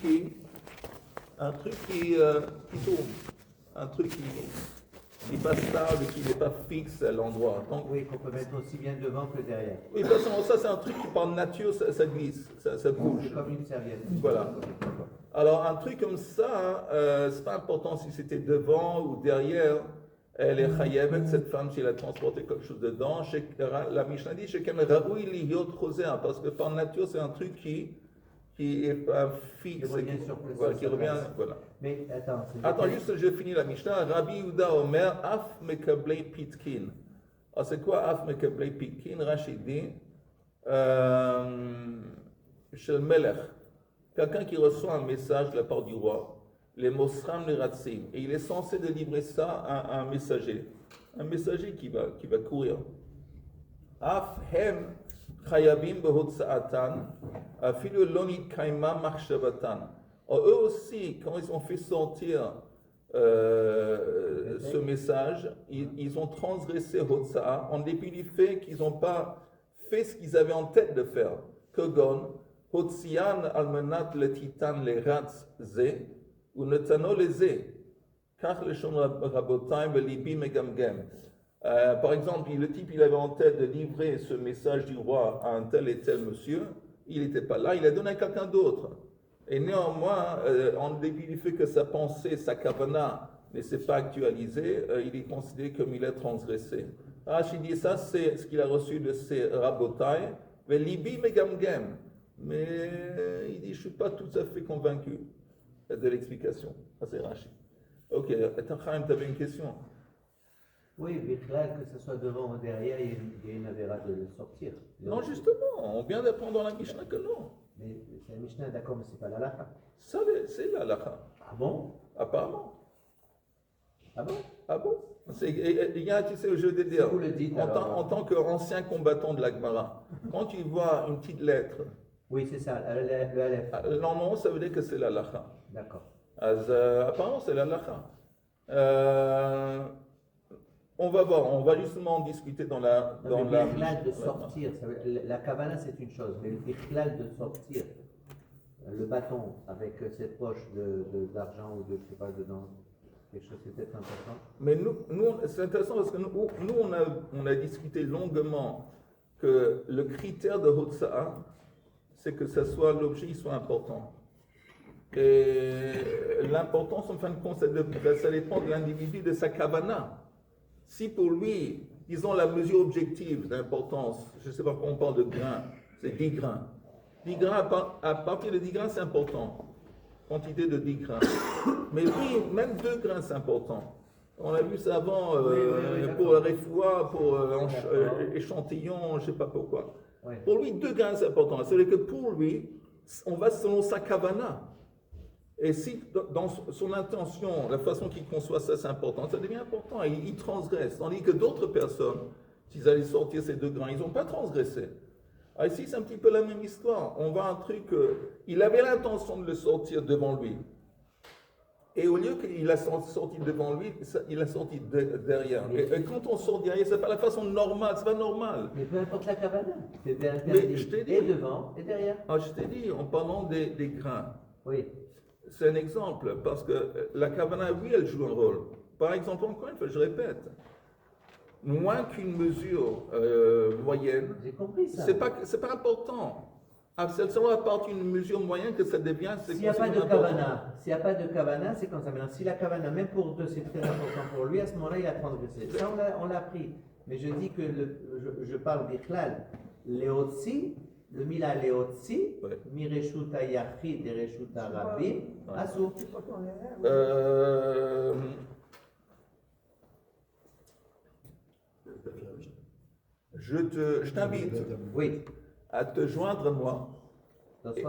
qui tourne, un truc qui passe stable et qui n'est pas fixe à l'endroit. Donc, Oui, qu'on peut mettre aussi bien devant que derrière. oui, de toute façon, ça c'est un truc qui par nature, ça glisse, ça bouge. C'est comme une serviette. Voilà. Alors un truc comme ça, c'est pas important si c'était devant ou derrière. Elle est chayevet, cette femme, si elle a transporté quelque chose dedans. La Mishnah dit, raoui liyot choser, parce que par nature, c'est un truc qui est pas fixe. Qui revient sur place. Voilà, qui revient, voilà. Mais attends, Attends, juste, j'ai fini la Mishnah. Rabbi Yehuda Omer, af mekablei pitkin. Alors, c'est quoi af mekablei pitkin? Rachid dit, shel melech, quelqu'un qui reçoit un message de la part du roi, les mosram les ratsim, et il est censé délivrer ça à un messager qui va courir. Af hem chayavim behotza'atan, afilu lonit kaima machshavatan. Eux aussi, quand ils ont fait sortir ce message, ils ont transgressé Hotza'a en dépit du fait qu'ils n'ont pas fait ce qu'ils avaient en tête de faire. Kogon, Hotzian almenat le titan le ratz ze, ou netano le ze, car le shon rabotaim velibi megamgem. Par exemple, le type, il avait en tête de livrer ce message du roi à un tel et tel monsieur, il n'était pas là, il l'a donné à quelqu'un d'autre. Et néanmoins, en dépit du fait que sa pensée, sa kavana ne s'est pas actualisée, il est considéré comme il est transgressé. Rachid dit ça, c'est ce qu'il a reçu de ses rabotai, mais libi megamgem. Mais il dit, je ne suis pas tout à fait convaincu de l'explication. Ça, c'est Rachid. Ok, Chaim, tu avais une question? Oui, mais clair que ce soit devant ou derrière, il y a une avéra de le sortir. Non, justement, on vient d'apprendre dans la Mishnah que non. Mais c'est la Mishnah, d'accord, mais c'est pas la lacha. Ça, c'est la lacha. Ah bon? Apparemment. Ah bon? Ah bon? Il y a, tu sais, je veux dire, vous le dites, en tant qu'ancien combattant de la Gemara, quand tu vois une petite lettre, oui, c'est ça, le Aleph. Normalement, ça veut dire que c'est la lacha. D'accord. Apparemment, c'est la lacha. On va voir, on va justement discuter dans la... Non, mais l'ichlal de sortir, la kavana c'est une chose, mais l'ichlal de sortir, le bâton avec cette poche d'argent ou de, je sais pas, dedans, quelque chose c'est peut-être important. Mais nous c'est intéressant parce que nous on a discuté longuement que le critère de Hotza'a, c'est que l'objet il soit important. Et l'importance, en fin de compte, ça dépend de l'individu, de sa kavana. Si pour lui, disons la mesure objective d'importance, je ne sais pas quand on parle de grains, c'est 10 grains. 10 grains, à partir de 10 grains, c'est important. Quantité de 10 grains. Mais oui, même 2 grains, c'est important. On a vu ça avant pour la refoua, pour échantillon, je ne sais pas pourquoi. Oui. Pour lui, 2 grains, c'est important. C'est-à-dire que pour lui, on va selon sa kavana. Et si dans son intention, la façon qu'il conçoit ça, c'est important, ça devient important, il transgresse. Tandis que d'autres personnes, s'ils allaient sortir ces 2 grains, ils n'ont pas transgressé. Alors ici, c'est un petit peu la même histoire. On voit un truc, il avait l'intention de le sortir devant lui. Et au lieu qu'il a sorti devant lui, il a sorti derrière. Et quand on sort derrière, c'est pas la façon normale, c'est pas normal. Mais peu importe la cabane, c'est Mais je t'ai dit, et devant et derrière. Ah, je t'ai dit, en parlant des grains. Oui. C'est un exemple, parce que la kavana, oui, elle joue un rôle. Par exemple, encore une fois, je répète, moins qu'une mesure moyenne, j'ai compris ça. C'est pas important. C'est seulement à partir d'une mesure moyenne que ça devient. S'il n'y a pas de kavana, c'est comme ça. Maintenant, si la kavana, même pour 2, c'est très important pour lui, à ce moment-là, il a transgressé. Ça, on l'a appris. Mais je dis que je parle d'ichlal, léotsi. Le mila leotsi, mireshuta yachid et reshuta rabbi, asou. Je t'invite à te joindre à moi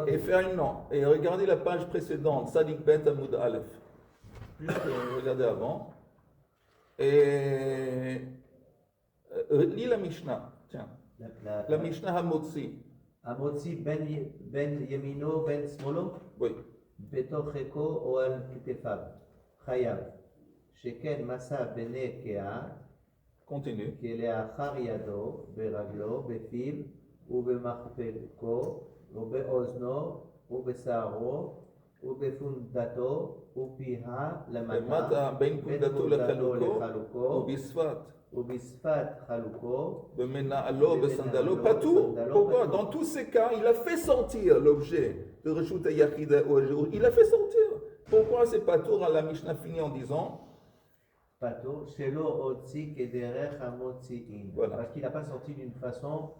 et faire une non. Et regarder la page précédente, Sadik Bet Amoud Aleph. Juste regarder avant. Et lis la Mishnah. Tiens. La Mishnah Hamotzi. Hamotzi ben yemino ben smolo? Oui. Betocheko ou al kitefav. Chayav. Sheken masa bene kea. Continue. Keleachar yado, beraglo, befiv, ou bemachpelko, ou beozno, ou besaro, ובפונדתו, ופיها למטה למטה, בין פונדתו לחלוקו לחלוקו, ובשפת ובשפת חלוקו, במנעלו בסנדלו פטור. Pourquoi? Dans tous ces cas, il a fait sortir l'objet de Reshut Yachid au jour. Il a fait sortir. Pourquoi c'est patour? La Mishnah finit en disant פטור, שלא הוציא כדרך המוציאים. Voilà. Parce qu'il n'a pas sorti d'une façon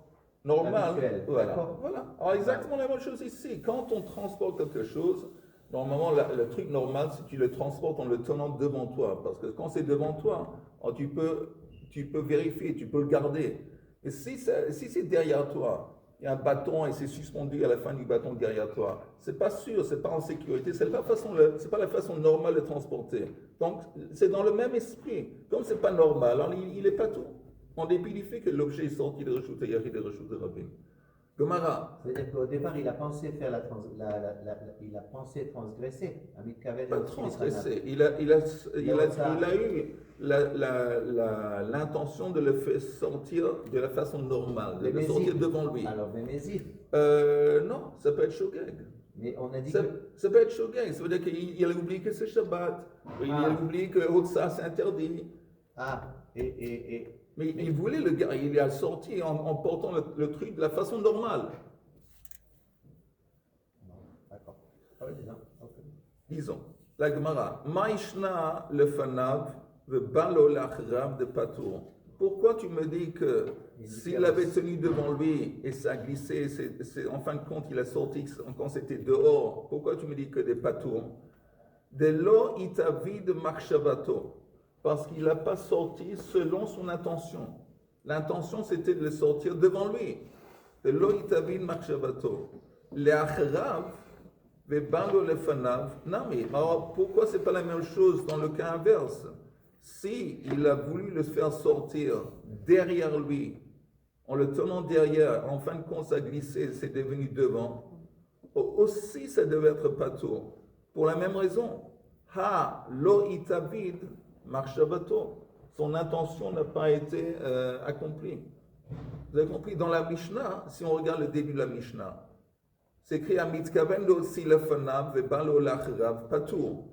normal. habituelle. Voilà. D'accord. Voilà. Alors exactement la même chose ici. Quand on transporte quelque chose, normalement le truc normal, c'est que tu le transportes en le tenant devant toi. Parce que quand c'est devant toi, alors tu peux vérifier, tu peux le garder. Et si c'est derrière toi, il y a un bâton et c'est suspendu à la fin du bâton derrière toi, c'est pas sûr, c'est pas en sécurité, c'est pas la façon normale de transporter. Donc c'est dans le même esprit. Comme c'est pas normal, alors il est pas tout. En dépit du fait que l'objet est sorti de Reshut Yachid et de Reshut Rabin. Gemara. C'est-à-dire qu'au départ, il a pensé faire il a pensé transgresser. Pas transgresser. Il a eu l'intention de le faire sortir de la façon normale, de le sortir devant lui. Alors, Mémézid. Non, ça peut être shogeg. Mais on a dit ça peut être shogeg. Ça veut dire qu'il a oublié que c'est Shabbat. Il a oublié que Hotsa c'est interdit. Mais il voulait le gars, il a sorti en portant le truc de la façon normale. D'accord. Disons, la Gemara, Maïshna le fanav, le balo l'achrav de patour. Pourquoi tu me dis que s'il avait tenu devant lui et ça glissait, en fin de compte il a sorti quand c'était dehors, pourquoi tu me dis que des patours? De l'eau itavid marchavato. Parce qu'il n'a pas sorti selon son intention. L'intention, c'était de le sortir devant lui. De l'oïtavin marchavato. Les achrav, les balo le fanav. Non, mais alors, pourquoi c'est pas la même chose dans le cas inverse? Si il a voulu le faire sortir derrière lui, en le tenant derrière, en fin de compte, ça glissait, c'est devenu devant, aussi ça devait être patour. Pour la même raison. Ha, loïtavid marchavato. Son intention n'a pas été accomplie. Vous avez compris? Dans la Mishnah, si on regarde le début de la Mishnah, c'est écrit à Mitkaven aussi le fanav et balo l'achrav patour.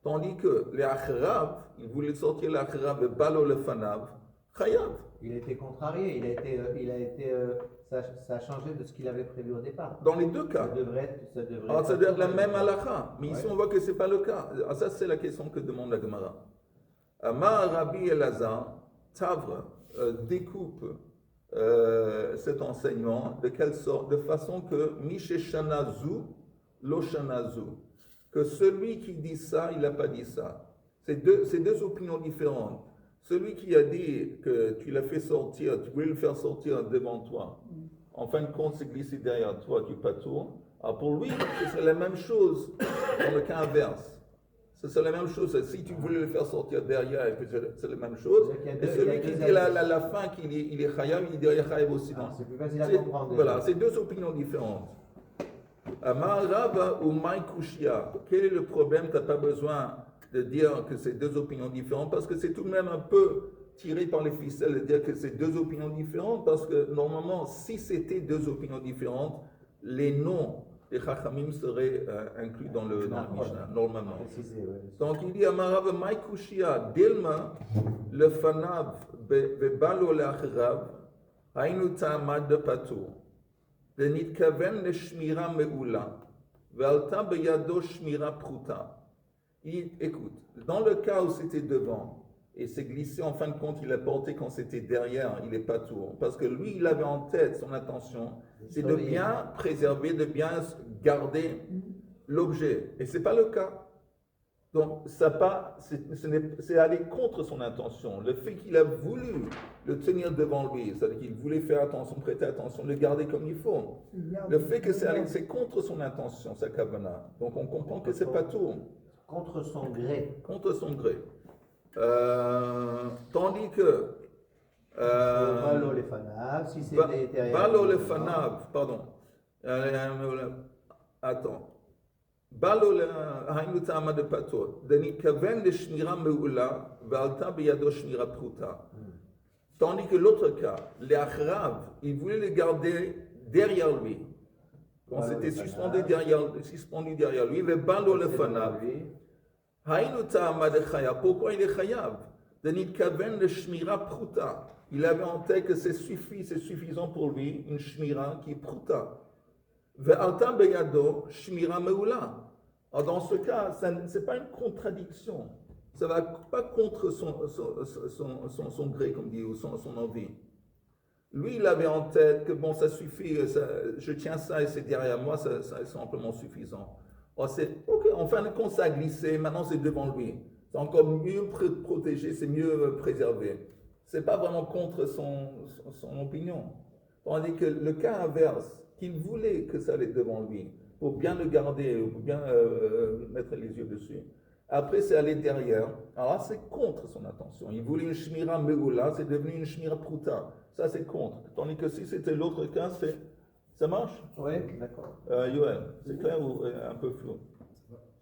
Tandis que les achrav, il voulait sortir l'achrav et balo le fanav, chayav. Il a été contrarié, ça a changé de ce qu'il avait prévu au départ. Dans les deux cas. Ça devrait Alors, ça doit être la même halakha. Mais ici, on voit que ce n'est pas le cas. Alors, ça, c'est la question que demande la Gemara. Amar Rabbi Elazar, Tavre, découpe cet enseignement de quelle sorte? De façon que Misheshanazu, Loshanazu. Que celui qui dit ça, il n'a pas dit ça. C'est deux opinions différentes. Celui qui a dit que tu l'as fait sortir, tu voulais le faire sortir devant toi, en fin de compte, c'est glissé derrière toi, tu patours. Alors pour lui, c'est la même chose dans le cas inverse. C'est la même chose. Si tu voulais le faire sortir derrière, c'est la même chose. Et celui qui dit à la fin qu'il est chayav, il dit chayav aussi. C'est plus facile à comprendre. Voilà, c'est deux opinions différentes. Amar Rava ou Maïkouchia, quel est le problème? Tu n'as pas besoin de dire que c'est deux opinions différentes, parce que c'est tout de même un peu tiré par les ficelles de dire que c'est deux opinions différentes, parce que normalement, si c'était deux opinions différentes, les noms des Chachamim seraient inclus dans le Mishnah, normalement. Donc il dit Amarav Maïkouchia, Dilma, le Fanav, Bebalo l'Achrav, Hainu Ta'amad de Patou, de Nitkaven le Shmira Me'ula, Velta Beyado Shmira Pruta. Écoute, dans le cas où c'était devant, et c'est glissé, en fin de compte, il a porté quand c'était derrière, il n'est pas tout. Parce que lui, il avait en tête, son intention, c'est de bien préserver, de bien garder l'objet. Et ce n'est pas le cas. Donc, c'est aller contre son intention. Le fait qu'il a voulu le tenir devant lui, c'est-à-dire qu'il voulait faire attention, prêter attention, le garder comme il faut. Le fait que c'est contre son intention, sa kavana. Donc, on comprend que ce n'est pas tout. Contre son gré. Contre son gré. Tandis que Balo le fanav, si c'était derrière. Balo le fanav, pardon. Attends. Balo le hainu ta'ama de pato. Dani kaven de shmira meula, valta beyado shmira pruta. Tandis que l'autre cas, les achrav, il voulait le garder derrière lui. quand c'était suspendu derrière lui, ובא לפניו, היינו טעמה דחייב. Pourquoi il est chayav? דנתכוון לשמירה פחותה. Il avait en tête que c'est suffisant pour lui, une shmira qui est pruta. ועלתה בידו shmira meula. Alors dans ce cas, ce n'est pas une contradiction. Ça ne va pas contre son gré, comme dit, ou son envie. Lui, il avait en tête que bon, ça suffit, je tiens ça et c'est derrière moi, ça est simplement suffisant. Alors c'est, ok, en fin de compte, ça a glissé, maintenant c'est devant lui. C'est encore mieux protégé, c'est mieux préservé. Ce n'est pas vraiment contre son opinion. Tandis que le cas inverse, qu'il voulait que ça allait devant lui, pour bien le garder, pour bien mettre les yeux dessus. Après, c'est aller derrière. Alors là, c'est contre son intention. Il voulait une shmira megoula, c'est devenu une shmira pruta. Ça, c'est contre. Tandis que si c'était l'autre cas, c'est... Ça marche? Oui, d'accord. Yoel, c'est clair ou un peu flou?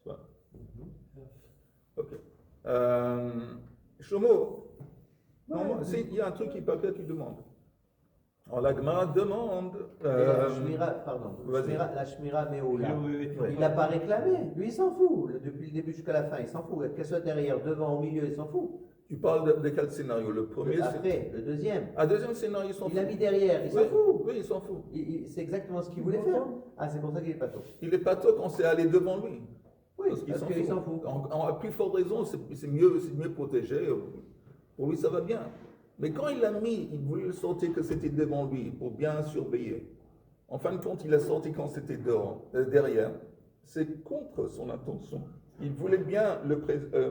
Ça va. Ok. Shlomo, il y a un truc qui peut-être tu demandes. Alors la Gemara demande... la Shmira Meoula, il n'a pas réclamé. Lui, il s'en fout. Depuis le début jusqu'à la fin, il s'en fout. Qu'elle soit derrière, devant, au milieu, il s'en fout. Tu parles de quel scénario? Le premier, après, le deuxième. Deuxième scénario, il s'en fout. Il l'a mis derrière, il s'en fout. Oui, il s'en fout. C'est exactement ce qu'il voulait faire. Ah, c'est pour ça qu'il est pato. Il est pato quand c'est aller devant lui. Oui, parce qu'il s'en fout. En plus forte raison, c'est mieux protégé. Pour lui, ça va bien. Mais quand il l'a mis, il voulait le sortir que c'était devant lui, pour bien surveiller. En fin de compte, il a sorti quand c'était derrière. C'est contre son intention. Il voulait bien le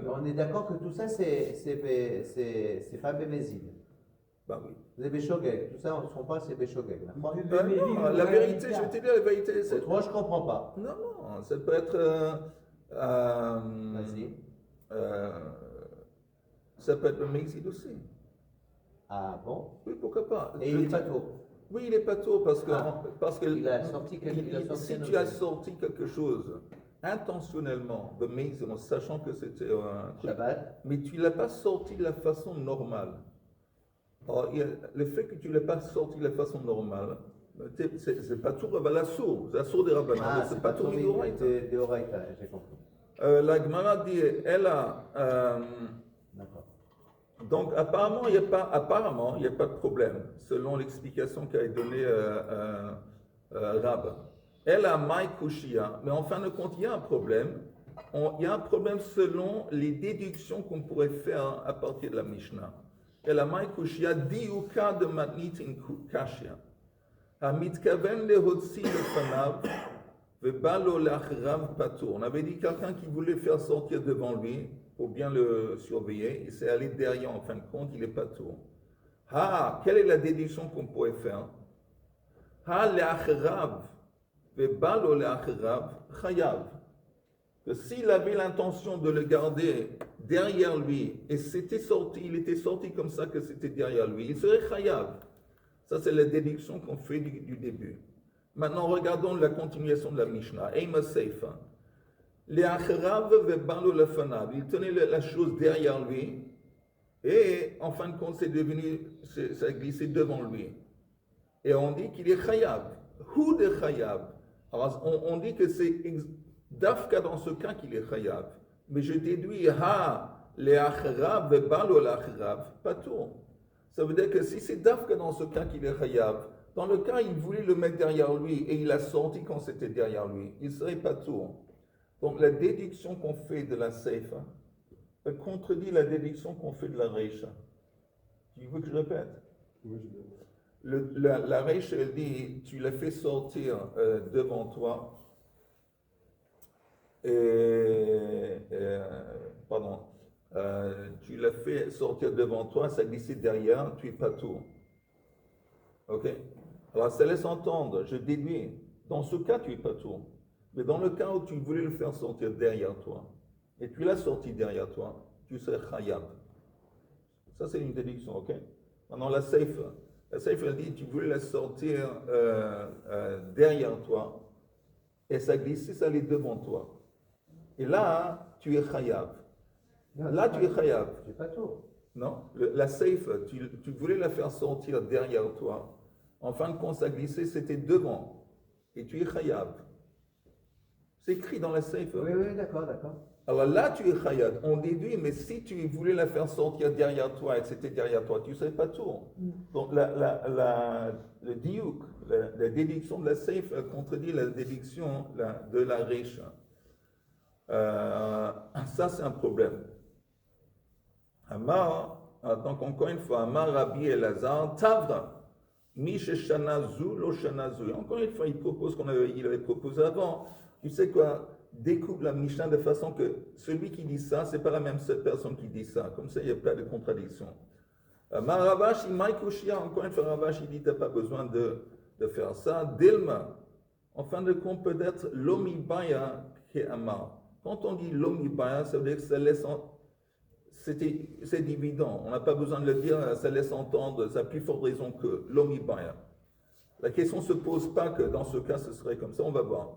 On est d'accord que tout ça, c'est pas Bémézid. Ben oui. C'est Béchogeg. Tout ça, on ne se trompe pas, c'est Béchogeg. Non, la vérité, je vais te dire la vérité. Moi, je ne comprends pas. Non, ça peut être... Vas-y. Ça peut être le Mézid aussi. Ah bon? Oui, pourquoi pas. Et il est pato. Oui, il est pato parce que il a sorti si tu as sorti quelque chose intentionnellement de Mézid, en sachant que c'était un truc, Shabbat, mais tu ne l'as pas sorti de la façon normale. Alors, le fait que tu ne l'aies pas sorti de la façon normale, c'est pas tout l'assour, c'est l'assour des rabbins, c'est pas tout des Oraïta, j'ai compris. La Gemara dit, elle a... D'accord. Donc, apparemment, il n'y a pas de problème, selon l'explication qu'a donnée Rab. Elle a Maï Kushia, mais en fin de compte, il y a un problème. Il y a un problème selon les déductions qu'on pourrait faire à partir de la Mishnah. Elle a Maï Kushia, diuka de matnit in kashia. Hamitkaven le hotsi le fanav, vebalo lachrav patour. On avait dit quelqu'un qui voulait faire sortir devant lui, pour bien le surveiller, et c'est aller derrière, en fin de compte, il est pas tout. Quelle est la déduction qu'on pourrait faire? Le'achrav, vebalo le'achrav, chayav. Que s'il avait l'intention de le garder derrière lui, et il était sorti comme ça que c'était derrière lui, il serait chayav. Ça, c'est la déduction qu'on fait du début. Maintenant, regardons la continuation de la Mishnah. Eima Seifa. Il tenait la chose derrière lui et en fin de compte, ça a glissé devant lui. Et on dit qu'il est chayav. Hu de chayav. Alors, on dit que c'est dafka dans ce cas qu'il est chayav. Mais je déduis le'achrav vebalo le'achrav patour. Ça veut dire que si c'est dafka dans ce cas qu'il est chayav, dans le cas il voulait le mettre derrière lui et il a sorti quand c'était derrière lui, il serait patour. Donc la déduction qu'on fait de la Seifa contredit la déduction qu'on fait de la Reisha. Tu veux que je répète? Oui, la Reisha, elle dit, tu l'as fait sortir devant toi, tu l'as fait sortir devant toi, ça glissait derrière, tu es pas tout. Ok? Alors ça laisse entendre, je déduis, dans ce cas tu es pas tout. Mais dans le cas où tu voulais le faire sortir derrière toi, et tu l'as sorti derrière toi, tu serais chayav. Ça, c'est une déduction, ok? Maintenant, la Seifa, elle dit, tu voulais la sortir derrière toi, et ça glissait, ça allait devant toi. Et là, tu es chayav. Là, tu es chayav. C'est pas tout. Non? La Seifa, tu voulais la faire sortir derrière toi. En fin de compte, ça glissait, c'était devant. et tu es Khayab. C'est écrit dans la Seif. Oui, oui, d'accord, d'accord. Alors là, tu es Khayab. On déduit, mais si tu voulais la faire sortir derrière toi et que c'était derrière toi, tu ne serais pas tour. Donc le diouk, la déduction de la Seif contredit la déduction de la riche. Ça, c'est un problème. Amar, donc encore une fois, Amar Rabbi Elazar, Tavra. Misheshanazu, Loshanazu. Encore une fois, il propose il avait proposé avant. Tu sais quoi? Découpe la Mishnah de façon que celui qui dit ça, c'est pas la même personne qui dit ça. Comme ça, il n'y a pas de contradiction. Maravash, Imaikushia, encore une fois, Ravash, il dit tu n'as pas besoin de faire ça. Dilma, en fin de compte, peut-être l'omibaya ke'amar. Quand on dit l'omibaya, ça veut dire que ça laisse. C'est évident, on n'a pas besoin de le dire, ça laisse entendre, ça a plus forte raison que l'omibaya. La question ne se pose pas que dans ce cas ce serait comme ça, on va voir.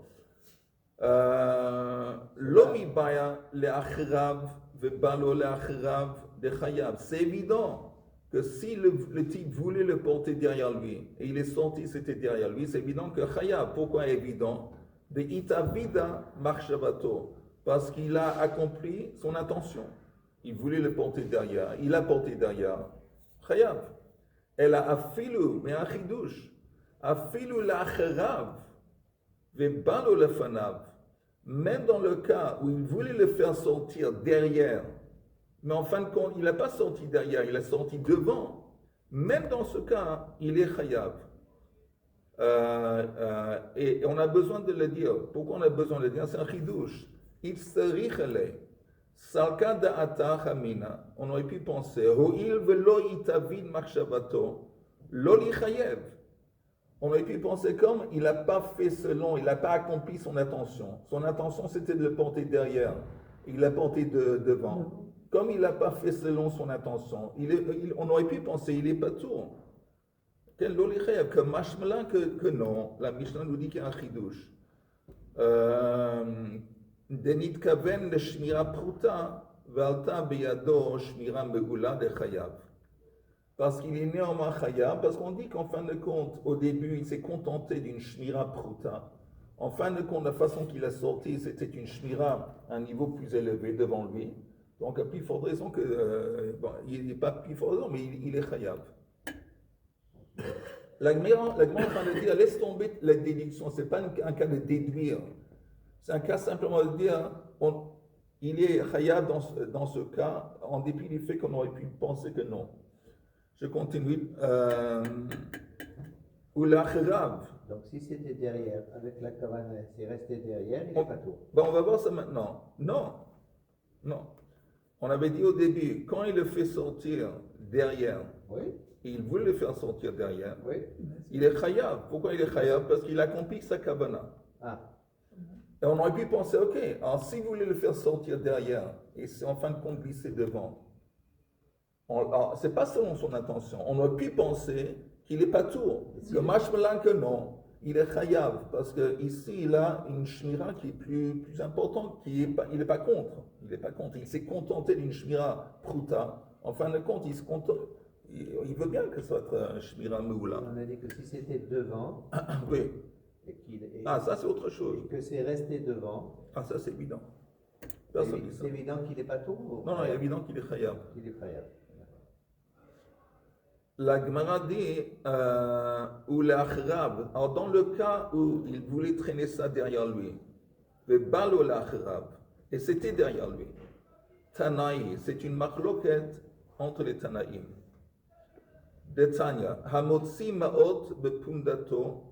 L'omibaya, le achrav, vebalo le achrav, de chayab. C'est évident que si le type voulait le porter derrière lui, et il est sorti, c'était derrière lui, c'est évident que chayab. Pourquoi évident? De itavida marshavato, parce qu'il a accompli son intention. Il voulait le porter derrière. Il l'a porté derrière. Chayav. Elle a afilu, mais un chidouche. Afilu l'acherav. Vebalo lefanav. Même dans le cas où il voulait le faire sortir derrière, mais en fin de compte, il n'a pas sorti derrière, il a sorti devant. Même dans ce cas, il est chayav. Et on a besoin de le dire. Pourquoi on a besoin de le dire? C'est un chidouche. Il se richale. Salka da'ata chamina, on aurait pu penser, Ho'il velo itavid marshavato, loli chayev. On aurait pu penser comme il n'a pas fait selon, il n'a pas accompli son intention. Son intention c'était de le porter derrière, il l'a porté devant. Comme il n'a pas fait selon son intention, on aurait pu penser, il n'est pas tout. Quel loli chayev, que mashmala que non, la Mishnah nous dit qu'il y a un chidouche. Denit kaven le shmira pruta, valta beyado shmira megula de chayav. Parce qu'il est néanmoins chayav, parce qu'on dit qu'en fin de compte, au début, il s'est contenté d'une shmira pruta. En fin de compte, la façon qu'il a sorti, c'était une shmira à un niveau plus élevé devant lui. Donc, à plus forte raison que. Il n'est pas plus forte raison, mais il est chayav. La Gemara est en train de dire laisse tomber la déduction, ce n'est pas un cas de déduire. C'est un cas simplement de dire, il est chayav dans ce cas, en dépit du fait qu'on aurait pu penser que non. Je continue. Ou l'achrav. Donc si c'était derrière, avec la kavana, c'est resté derrière, il n'est pas tout. On va voir ça maintenant. Non. On avait dit au début, quand il le fait sortir derrière, oui. Il voulait le faire sortir derrière, oui. Il est chayav. Pourquoi il est chayav? Parce qu'il accomplit sa kavana. Ah. Et on aurait pu penser, ok, alors si vous voulez le faire sortir derrière, et c'est en fin de compte glisser devant, c'est pas selon son intention. On aurait pu penser qu'il n'est pas tour. Que mashmalan que non, il est chayav, parce qu'ici il a une shmira qui est plus importante, il n'est pas contre. Il s'est contenté d'une shmira pruta. En fin de compte, il veut bien que ce soit un shmira meula. On a dit que si c'était devant, oui. Ça c'est autre chose. Et que c'est resté devant. Ça c'est évident. C'est évident qu'il n'est pas tout. Non, il est évident qu'il est chayav. Il est chayav. La Gemara dit ou l'achrav. Alors dans le cas où il voulait traîner ça derrière lui, le balo l'achrav, et c'était derrière lui. Tanaï, c'est une marloquette entre les Tanaïm. De Tanya, hamotzi maot bepundato.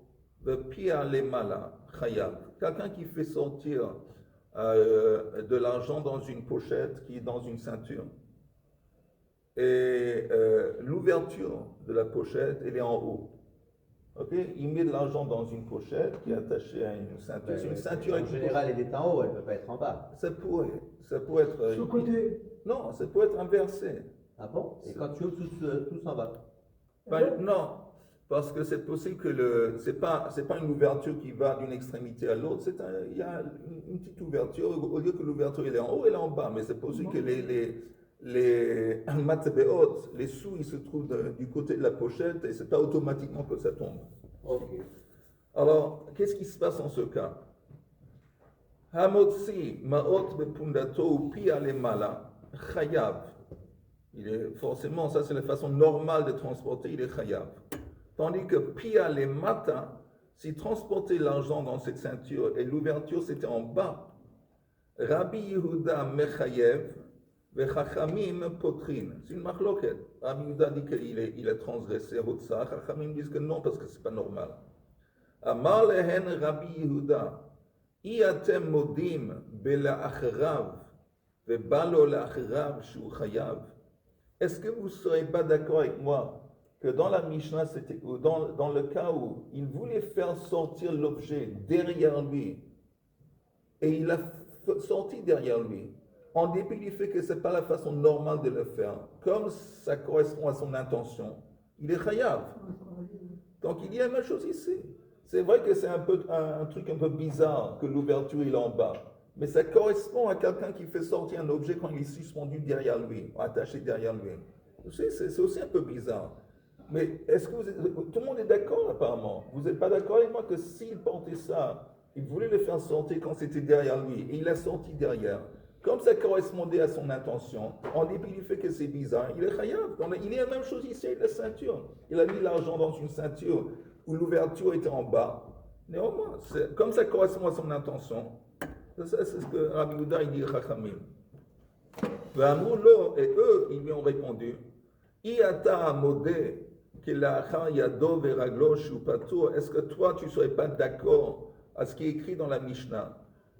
Quelqu'un qui fait sortir de l'argent dans une pochette qui est dans une ceinture. Et l'ouverture de la pochette, elle est en haut. Okay? Il met de l'argent dans une pochette qui est attachée à une ceinture. C'est une ceinture en général, elle est en haut, elle ne peut pas être en bas. Ça pourrait être. Sur le côté. Non, ça peut être inversé. Ah bon? Et quand tu ouvres, tout s'en va? Non. Parce que c'est possible que c'est pas une ouverture qui va d'une extrémité à l'autre. Il y a une petite ouverture. Au lieu que l'ouverture elle est en haut, elle est en bas. Mais c'est possible que les matbeot, les sous, ils se trouvent du côté de la pochette et c'est pas automatiquement que ça tombe. Ok. Alors, qu'est-ce qui se passe en ce cas? Hamotzi ma'ot bepundato ou pi alemala chayav. Il est forcément, ça c'est la façon normale de transporter, il est chayav. Tandis que pi alemata, si transporter l'argent dans cette ceinture et l'ouverture c'était en bas, Rabbi Yehuda mechayev vechachamim potrin. C'est une machloket. Rabbi Yehuda dit qu'il a transgressé Hotsa, Chachamim disent que non parce que c'est pas normal. Amar lehen Rabbi Yehuda, iatem modim bela'achrav vebalo la'achrav shu chayav. Est-ce que vous ne serez pas d'accord avec moi que dans la Mishnah, dans le cas où il voulait faire sortir l'objet derrière lui, et il a sorti derrière lui, en dépit du fait que ce n'est pas la façon normale de le faire, comme ça correspond à son intention, il est chayav. Donc il y a la même chose ici. C'est vrai que c'est un truc un peu bizarre que l'ouverture il est en bas, mais ça correspond à quelqu'un qui fait sortir un objet quand il est suspendu derrière lui, attaché derrière lui. Vous savez, c'est aussi un peu bizarre. Mais est-ce que tout le monde est d'accord apparemment? Vous n'êtes pas d'accord avec moi que s'il portait ça, il voulait le faire sortir quand c'était derrière lui, et il l'a sorti derrière. Comme ça correspondait à son intention, en dépit du fait que c'est bizarre, il est chayav. Il est la même chose ici avec la ceinture. Il a mis l'argent dans une ceinture où l'ouverture était en bas. Néanmoins, comme ça correspond à son intention, c'est ce que Rabbi Yehuda dit Chachamim. Et eux, ils lui ont répondu, Iata modé yado veraglo shupatur. Est-ce que toi, tu ne serais pas d'accord à ce qui est écrit dans la Mishnah,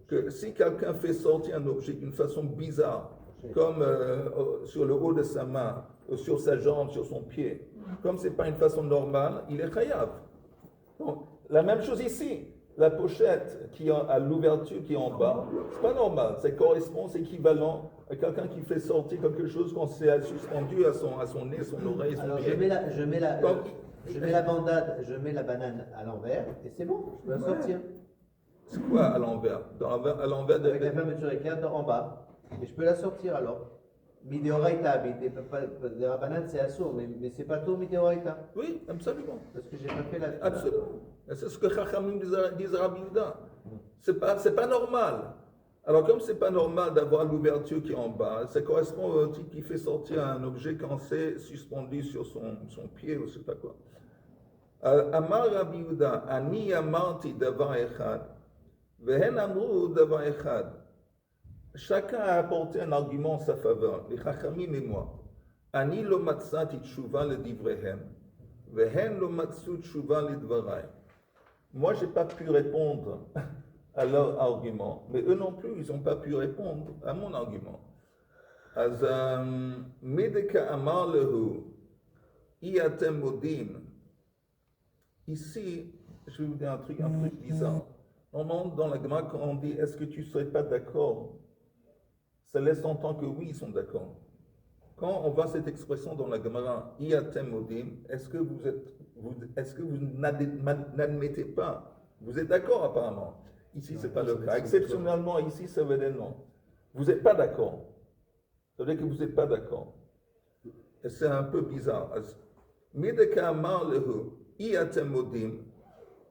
que si quelqu'un fait sortir un objet d'une façon bizarre, comme sur le haut de sa main, sur sa jambe, sur son pied, comme ce n'est pas une façon normale, il est chayav. Donc, la même chose ici. La pochette qui a l'ouverture qui est en bas, c'est pas normal. Ça correspond, c'est équivalent à quelqu'un qui fait sortir quelque chose quand c'est suspendu à son nez, son oreille, son Alors, pied. je mets la bandade, je mets la banane à l'envers et c'est bon, je peux la sortir. C'est quoi à l'envers? À l'envers de... Avec la fermeture éclair en bas. Et je peux la sortir alors. Mideoraita, la banane c'est assourd, mais c'est pas tout mideoraita. Oui, absolument. Parce que j'ai pas fait la. Absolument. C'est ce que Chachamim disent Rabbi Yehuda. C'est pas normal. Alors comme c'est pas normal d'avoir l'ouverture qui est en bas, ça correspond au type qui fait sortir un objet quand c'est suspendu sur son pied ou je sais pas quoi. Amar Rabbi Yehuda, ani amarti davar echad, vehen amru davar echad. Chacun a apporté un argument en sa faveur, les Chachamim et moi. Ani lo matzati tshuva le divrehem, vehen lo matzu tshuva le dvarai. Moi, je n'ai pas pu répondre à leur argument, mais eux non plus, ils n'ont pas pu répondre à mon argument. Az medeka amar lehu, iatem modim. Ici, je vais vous dire un truc bizarre. Normalement, dans la Gemara, quand on dit est-ce que tu ne serais pas d'accord, ça laisse entendre que oui, ils sont d'accord. Quand on voit cette expression dans la Gemara, iatem modim, est-ce que vous n'admettez pas? Vous êtes d'accord apparemment. Ici, ce n'est pas le cas. Exceptionnellement, ici, ça veut dire non. Vous n'êtes pas d'accord. Ça veut dire que vous n'êtes pas d'accord. Et c'est un peu bizarre. Mideka amar lehu, iatem modim,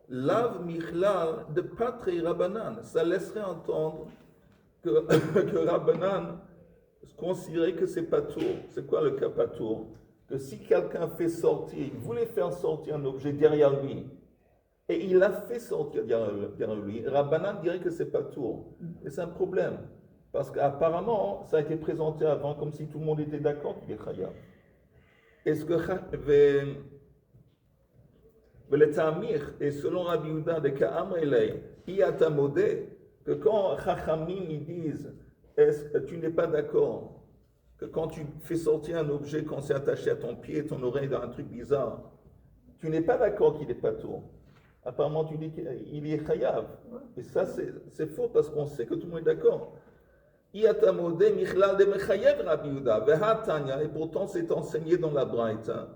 lav michlal de patri rabanan. Ça laisserait entendre que Rabbanan considérait que c'est pas tour. C'est quoi le cas pas tour? Que si quelqu'un fait sortir, il voulait faire sortir un objet derrière lui, et il l'a fait sortir derrière lui, Rabbanan dirait que c'est pas tour. Et c'est un problème. Parce qu'apparemment, ça a été présenté avant comme si tout le monde était d'accord qu'il est chayav. Est-ce que le Tamir, et selon Rabbi Yehuda de Ka'amrelei, Iatamodé, que quand Chachamim ils disent, est-ce que tu n'es pas d'accord que quand tu fais sortir un objet, quand c'est attaché à ton pied, ton oreille dans un truc bizarre, tu n'es pas d'accord qu'il n'est pas tour. Apparemment, tu dis qu'il est chayav. Et ça, c'est faux parce qu'on sait que tout le monde est d'accord. Iatamodé michlal de mechayev Rabbi Yehuda, vehatanya, et pourtant c'est enseigné dans la Braïta,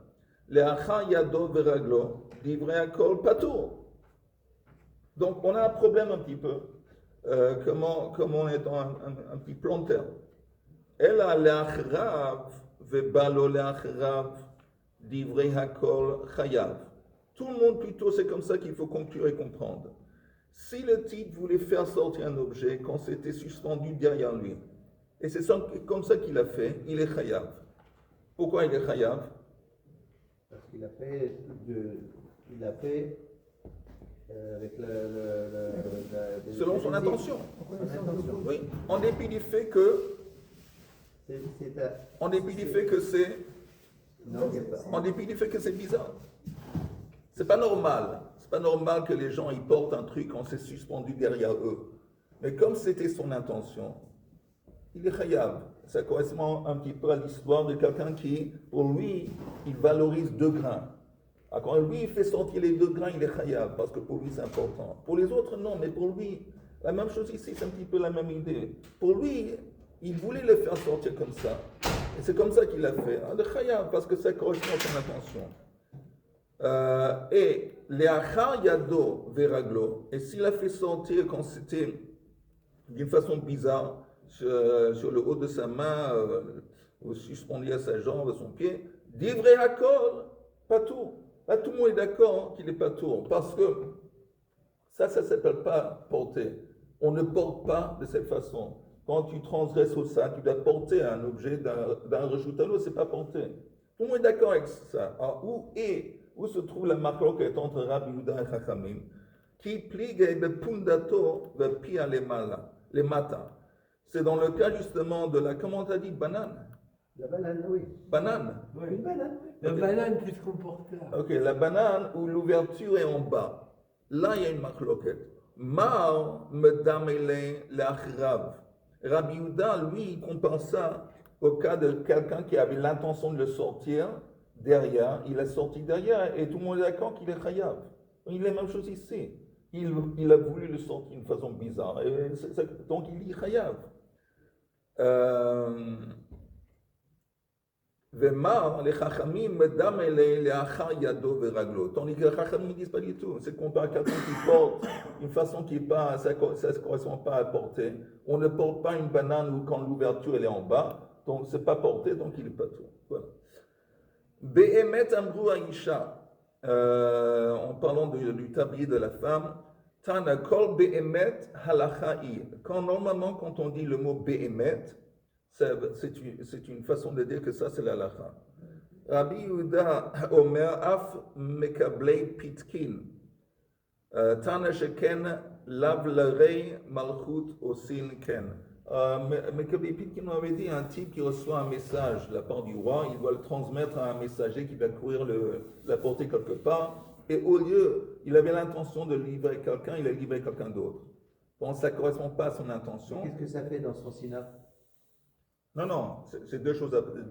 le'acha yado veraglo, divrei akol patour. Donc, on a un problème un petit peu. Comme on est dans un petit planteur. Elle a l'achrav, vebalo l'achrav, divrei hakol chayav. Tout le monde plutôt, c'est comme ça qu'il faut conclure et comprendre. Si le type voulait faire sortir un objet quand c'était suspendu derrière lui, et c'est comme ça qu'il a fait, il est chayav. Pourquoi il est chayav? Parce qu'il a fait avec selon son intention. Oui, en dépit du fait que c'est bizarre. C'est pas normal. C'est pas normal que les gens ils portent un truc quand c'est suspendu derrière eux. Mais comme c'était son intention, il est chayav. Ça correspond un petit peu à l'histoire de quelqu'un qui, pour lui, il valorise 2 grains. Alors, quand lui, il fait sortir les 2 grains, il est chayav, parce que pour lui, c'est important. Pour les autres, non, mais pour lui, la même chose ici, c'est un petit peu la même idée. Pour lui, il voulait le faire sortir comme ça. Et c'est comme ça qu'il l'a fait. Le chayav, parce que ça correspond à son intention. Et les achar yado veraglo, et s'il a fait sortir quand c'était d'une façon bizarre, sur le haut de sa main, ou suspendu à sa jambe, à son pied, divrei hakol, pas tout. Là, tout le monde est d'accord qu'il n'est pas tout, parce que ça ne s'appelle pas porter. On ne porte pas de cette façon. Quand tu transgresses au ça, tu dois porter un objet d'un rejout à l'autre, ce n'est pas porter. Tout le monde est d'accord avec ça. Alors, où se trouve la marque entre Rabbi Yehuda et Chachamim, qui pligue le pundato ve pia les mata. C'est dans le cas justement de la, comment tu as dit, banane? La banane, oui. Banane? Oui. Une banane, oui. La banane plus qu'on porte là. Ok, la banane où l'ouverture est en bas. Là, il y a une marloquette. Mar me damele l'achrav. Rabbi Yehuda, lui, il compare ça au cas de quelqu'un qui avait l'intention de le sortir derrière. Il a sorti derrière et tout le monde est d'accord qu'il est chayav. Il est la même chose ici. Il a voulu le sortir d'une façon bizarre. Donc, il dit chayav. Vemar, les chachamim, medam les achar yado veraglo. Tandis que les chachamim ne disent pas du tout. C'est qu'on parle quelqu'un qui porte une façon qui est pas, ça ne correspond pas à porter. On ne porte pas une banane où quand l'ouverture elle est en bas, donc c'est pas porté, donc il n'est pas tout. Voilà. Be'emet amru aisha. En parlant du tablier de la femme, tana kol be'emet halacha'i. Quand on dit le mot be'emet, c'est une façon de dire que ça c'est l'halakha. Rabbi Yehuda Omer af mekablei pitkin. Tana sheken lav larei malchut osin ken. Mekablei pitkin, on avait dit un type qui reçoit un message de la part du roi, il doit le transmettre à un messager qui va courir la porter quelque part. Et au lieu, il avait l'intention de livrer quelqu'un, il a livré quelqu'un d'autre. Donc ça ne correspond pas à son intention. Qu'est-ce que ça fait dans son sinar? Non, c'est deux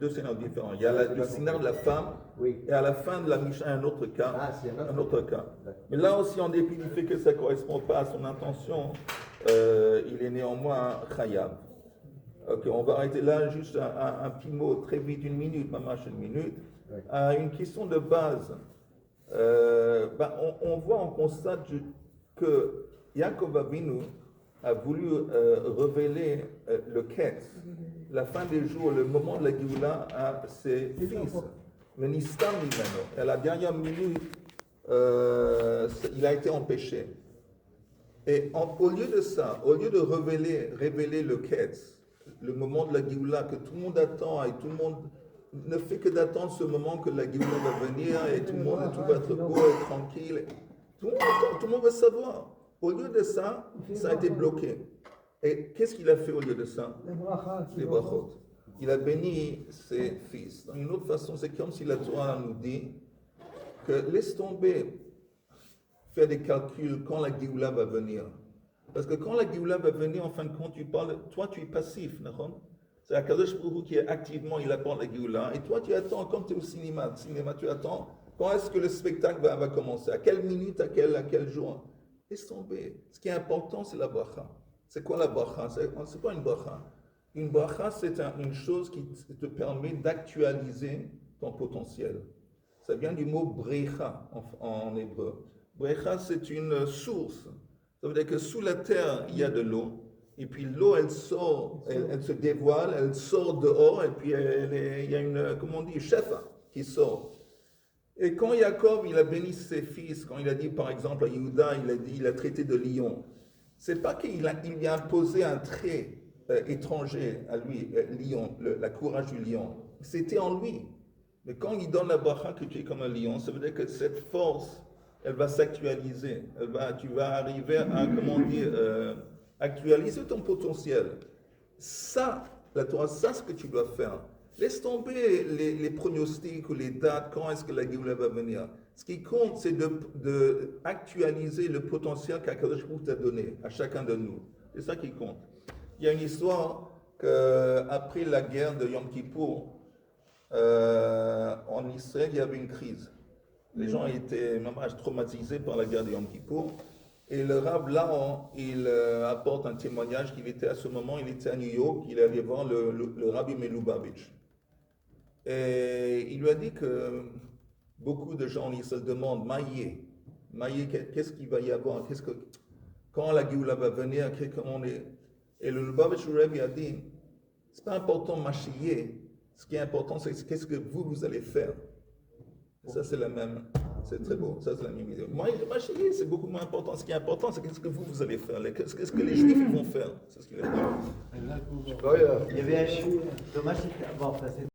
scénarios différents. Il y a le sinar de la femme, oui. Et à la fin de la Mishnah, un autre cas. Ah, c'est un autre cas. Mais là aussi, en dépit du fait que ça ne correspond pas à son intention, il est néanmoins chayav. Ok, on va arrêter là, juste un petit mot, très vite, une minute, une minute. Oui. Une question de base. On constate que Yaakov Avinu a voulu révéler le Ketz, la fin des jours, le moment de la Géoula à ses fils. Le Nistam Mimeno. À la dernière minute, il a été empêché. Et au lieu de ça, au lieu de révéler le Ketz, le moment de la Géoula que tout le monde attend et tout le monde ne fait que d'attendre ce moment que la Géoula va venir et tout va être beau et tranquille. Tout le monde attend, tout le monde veut savoir. Au lieu de ça, ça a été bloqué. Et qu'est-ce qu'il a fait au lieu de ça? Les brachot. Il a béni ses fils. D'une autre façon, c'est comme si la Torah nous dit que laisse tomber faire des calculs quand la Géoula va venir. Parce que quand la Géoula va venir, en fin de compte, toi tu es passif, non? C'est Akadosh Baruch Hu qui est activement, il apporte la Géoula. Et toi tu attends, comme tu es au cinéma, tu attends, quand est-ce que le spectacle va commencer? À quelle minute, à quel jour? Laisse tomber. Ce qui est important, c'est la bracha. C'est quoi la bracha? C'est pas une bracha. Une bracha, c'est une chose qui te permet d'actualiser ton potentiel. Ça vient du mot brecha en hébreu. Brecha, c'est une source. Ça veut dire que sous la terre, il y a de l'eau. Et puis l'eau, elle sort, elle se dévoile, elle sort dehors. Et puis il y a une, comment on dit, shefa qui sort. Et quand Jacob, il a béni ses fils, quand il a dit par exemple à Yehuda, il a traité de lion, c'est pas qu'il lui a imposé un trait étranger à lui, lion, la courage du lion. C'était en lui. Mais quand il donne la bracha que tu es comme un lion, ça veut dire que cette force, elle va s'actualiser. Tu vas arriver à, comment dire, actualiser ton potentiel. Ça, la Torah, ça, ce que tu dois faire. Laisse tomber les pronostics ou les dates, quand est-ce que la Géoula va venir. Ce qui compte, c'est d'actualiser le potentiel qu'Akadosh Baruch Hu t'a donné à chacun de nous. C'est ça qui compte. Il y a une histoire qu'après la guerre de Yom Kippour, en Israël, il y avait une crise. Les gens étaient même traumatisés par la guerre de Yom Kippour. Et le Rav là, il apporte un témoignage qu'il était à ce moment, il était à New York, il allait voir le Rabbi Melubavitch. Et il lui a dit que beaucoup de gens ils se demandent, Maïe, qu'est-ce qu'il va y avoir, quand la Géoula va venir, et le Lubavitch Rebbe a dit, c'est pas important Mashiach, ce qui est important c'est qu'est-ce que vous allez faire. Et ça c'est la même, c'est très beau, ça c'est la même idée. Mashiach c'est beaucoup moins important, ce qui est important c'est qu'est-ce que vous allez faire, qu'est-ce que les Juifs vont faire, c'est ce qu'il a dit. Il y avait un Dommage, bon, ça c'est